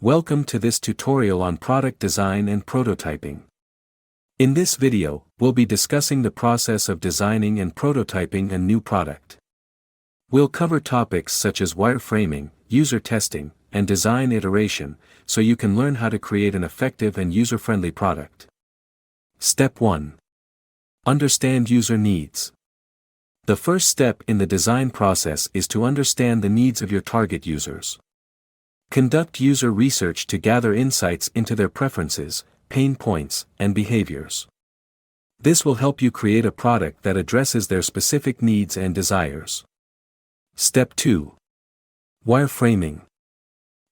Welcome to this tutorial on product design and prototyping. In this video, we'll be discussing the process of designing and prototyping a new product. We'll cover topics such as wireframing, user testing, and design iteration, so you can learn how to create an effective and user-friendly product. Step 1. Understand user needs. The first step in the design process is to understand the needs of your target users. Conduct user research to gather insights into their preferences, pain points, and behaviors. This will help you create a product that addresses their specific needs and desires. Step 2. Wireframing.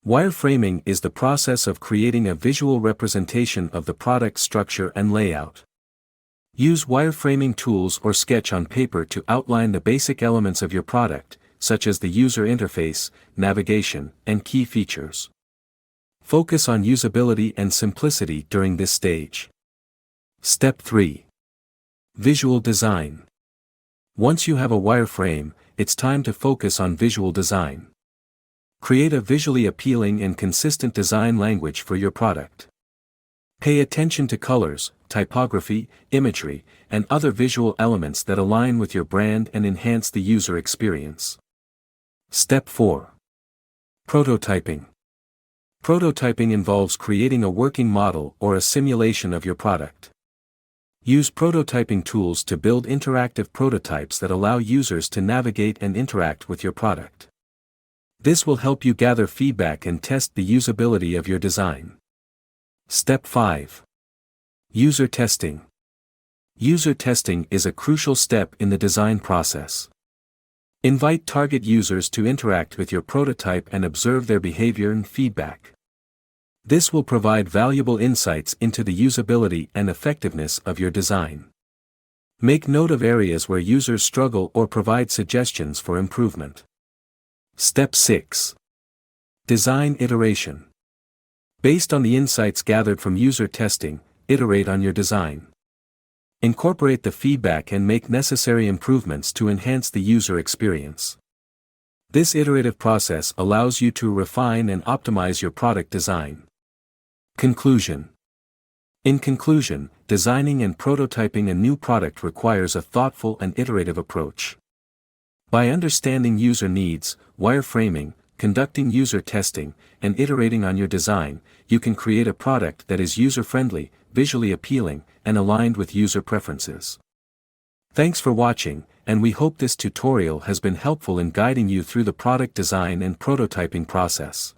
Wireframing is the process of creating a visual representation of the product structure and layout. Use wireframing tools or sketch on paper to outline the basic elements of your product, such as the user interface, navigation, and key features. Focus on usability and simplicity during this stage. Step 3. Visual design. Once you have a wireframe, it's time to focus on visual design. Create a visually appealing and consistent design language for your product. Pay attention to colors, typography, imagery, and other visual elements that align with your brand and enhance the user experience. Step 4. Prototyping. Prototyping involves creating a working model or a simulation of your product. Use prototyping tools to build interactive prototypes that allow users to navigate and interact with your product. This will help you gather feedback and test the usability of your design. Step 5. User testing. User testing is a crucial step in the design process. Invite target users to interact with your prototype and observe their behavior and feedback. This will provide valuable insights into the usability and effectiveness of your design. Make note of areas where users struggle or provide suggestions for improvement. Step 6. Design iteration. Based on the insights gathered from user testing, iterate on your design. Incorporate the feedback and make necessary improvements to enhance the user experience. This iterative process allows you to refine and optimize your product design. Conclusion. In conclusion, designing and prototyping a new product requires a thoughtful and iterative approach. By understanding user needs, wireframing, conducting user testing, and iterating on your design, you can create a product that is user-friendly, visually appealing, and aligned with user preferences. Thanks for watching, and we hope this tutorial has been helpful in guiding you through the product design and prototyping process.